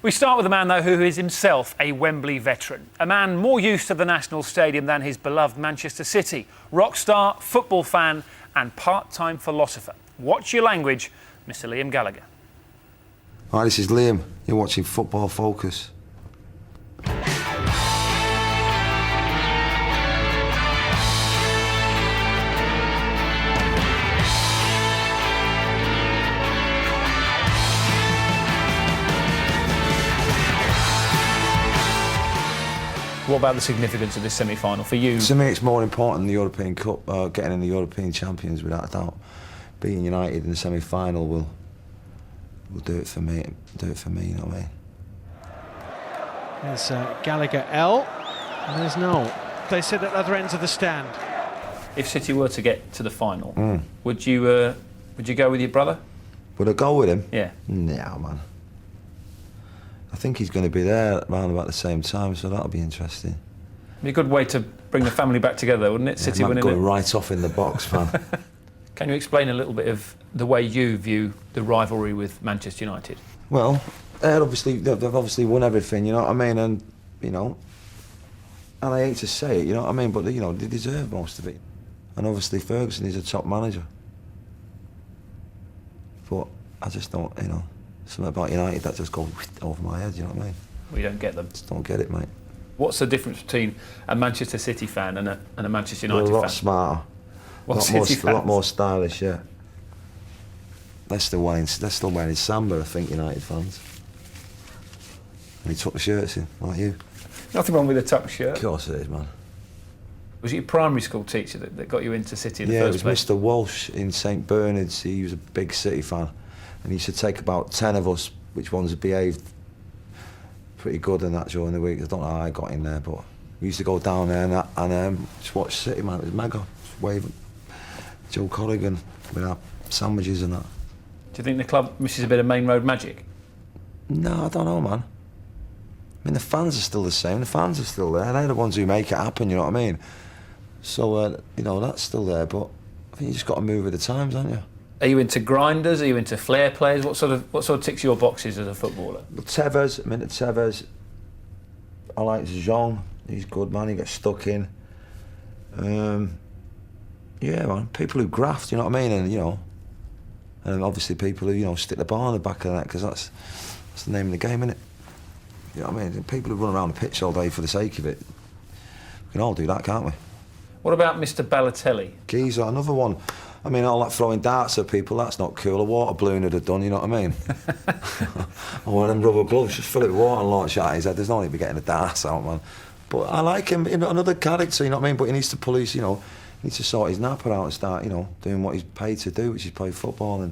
We start with a man, though, who is himself a Wembley veteran. A man more used to the National Stadium than his beloved Manchester City. Rock star, football fan and part-time philosopher. Watch your language, Mr. Liam Gallagher. Hi, this is Liam. You're watching Football Focus. What about the significance of this semi-final for you? To me, it's more important than the European Cup, getting in the European Champions, without a doubt. Beating United in the semi-final will do it for me. You know what I mean? There's Gallagher L, and there's Noel. They sit at other ends of the stand. If City were to get to the final, would you go with your brother? Would I go with him? Yeah. No, man. I think he's going to be there around about the same time, so that'll be interesting. It'd be a good way to bring the family back together, wouldn't it? City winning going it. right off in the box, man. Can you explain a little bit of the way you view the rivalry with Manchester United? Well, they've obviously won everything, you know what I mean, and and I hate to say it, you know what I mean, but they deserve most of it. And obviously Ferguson is a top manager, but I just don't, something about United that just goes over my head, you know what I mean? We don't get them. Just don't get it, mate. What's the difference between a Manchester City fan and a Manchester United fan? They're a lot smarter. A lot more stylish, yeah. They're still wearing Sembra, I think, United fans. And he took the shirts in, like you. Nothing wrong with a tuck shirt. Of course it is, man. Was it your primary school teacher that got you into City in the first place? Yeah, it was Mr. Walsh in St Bernard's. He was a big City fan. And he used to take about 10 of us, which ones had behaved pretty good in that during the week. I don't know how I got in there, but we used to go down there and just watch City, man. It was mega. Just waving Joe Corrigan with our sandwiches and that. Do you think the club misses a bit of main road magic? No, I don't know, man. I mean, the fans are still the same. The fans are still there. They're the ones who make it happen, you know what I mean? So, that's still there, but I think you just got to move with the times, haven't you? Are you into grinders? Are you into flair players? What sort of ticks your boxes as a footballer? Tevez, I'm into Tevez. I like Jean. He's good, man. He gets stuck in. Yeah, man. People who graft, you know what I mean? And obviously people who stick the ball on the back of that, because that's the name of the game, isn't it? You know what I mean? People who run around the pitch all day for the sake of it. We can all do that, can't we? What about Mr. Balotelli? Geezer, another one. I mean, all that throwing darts at people, that's not cool. A water balloon would have done, you know what I mean? Or one of them rubber gloves, just fill it with water and launch it at his head. There's no need to be getting the darts out, man. But I like him, another character, you know what I mean? But he needs to police, he needs to sort his napper out and start, doing what he's paid to do, which is play football.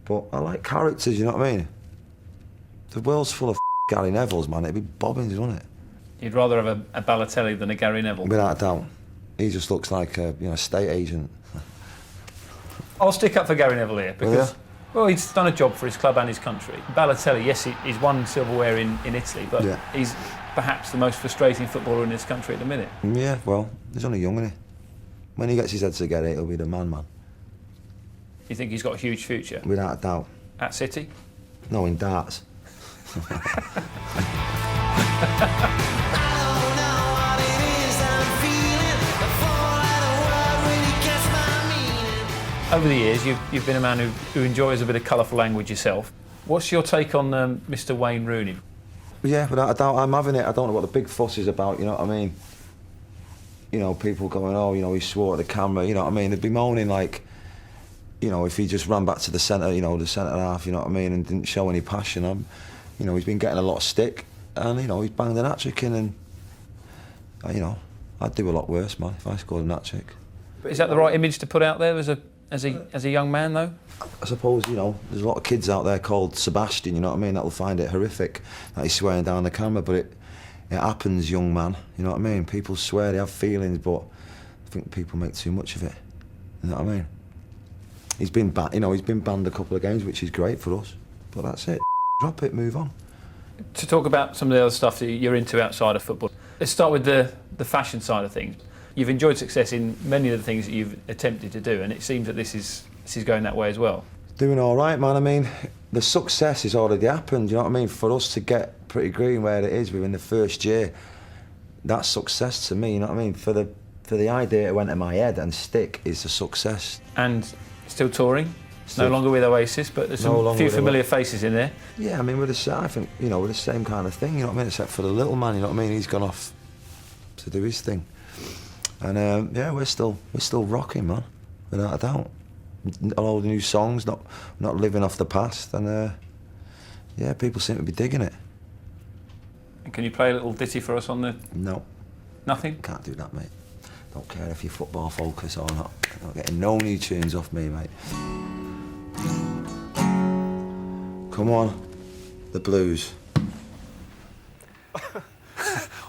But I like characters, you know what I mean? The world's full of Gary Nevilles, man. It'd be bobbins, wouldn't it? You'd rather have a Balotelli than a Gary Neville? Without a doubt. He just looks like a estate agent. I'll stick up for Gary Neville here because, well, he's done a job for his club and his country. Balotelli, yes, he's won silverware in Italy, but he's perhaps the most frustrating footballer in this country at the minute. Yeah, well, he's only young, isn't he? When he gets his head together, he'll be the man. You think he's got a huge future? Without a doubt. At City? No, in darts. Over the years, you've been a man who enjoys a bit of colourful language yourself. What's your take on Mr. Wayne Rooney? Yeah, without a doubt, I'm having it. I don't know what the big fuss is about, you know what I mean? People going, he swore at the camera, you know what I mean? They'd be moaning like, if he just ran back to the centre, the centre half, you know what I mean, and didn't show any passion. He's been getting a lot of stick, and, he's banged an hat-trick in, and, I'd do a lot worse, man, if I scored a hat-trick. But is that the right image to put out there as a young man, though? I suppose, there's a lot of kids out there called Sebastian, you know what I mean, that'll find it horrific that he's swearing down the camera, but it happens, young man, you know what I mean? People swear, they have feelings, but I think people make too much of it, you know what I mean? He's been banned a couple of games, which is great for us, but that's it. Drop it, move on. To talk about some of the other stuff that you're into outside of football, let's start with the fashion side of things. You've enjoyed success in many of the things that you've attempted to do, and it seems that this is going that way as well. Doing all right, man. I mean, the success has already happened, you know what I mean? For us to get Pretty Green where it is within the first year, that's success to me, you know what I mean? For the idea that went in my head and stick is a success. And still touring? Still, no longer with Oasis, but there's a few familiar faces in there. Yeah, I mean, I think, you know, we're the same kind of thing, you know what I mean? Except for the little man, you know what I mean? He's gone off to do his thing. And yeah, we're still rocking, man, without a doubt. All the new songs, not living off the past, and yeah, people seem to be digging it. And can you play a little ditty for us on the... No. Nothing? Can't do that, mate. Don't care if you're football focused or not. You're not getting no new tunes off me, mate. Come on, the blues.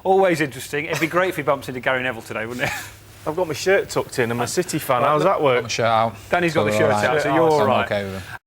Always interesting. It'd be great if he bumped into Gary Neville today, wouldn't it? I've got my shirt tucked in. I'm a City fan. How's that work? Got my shirt out. Danny's got the shirt out, so you're all right. I'm okay with it.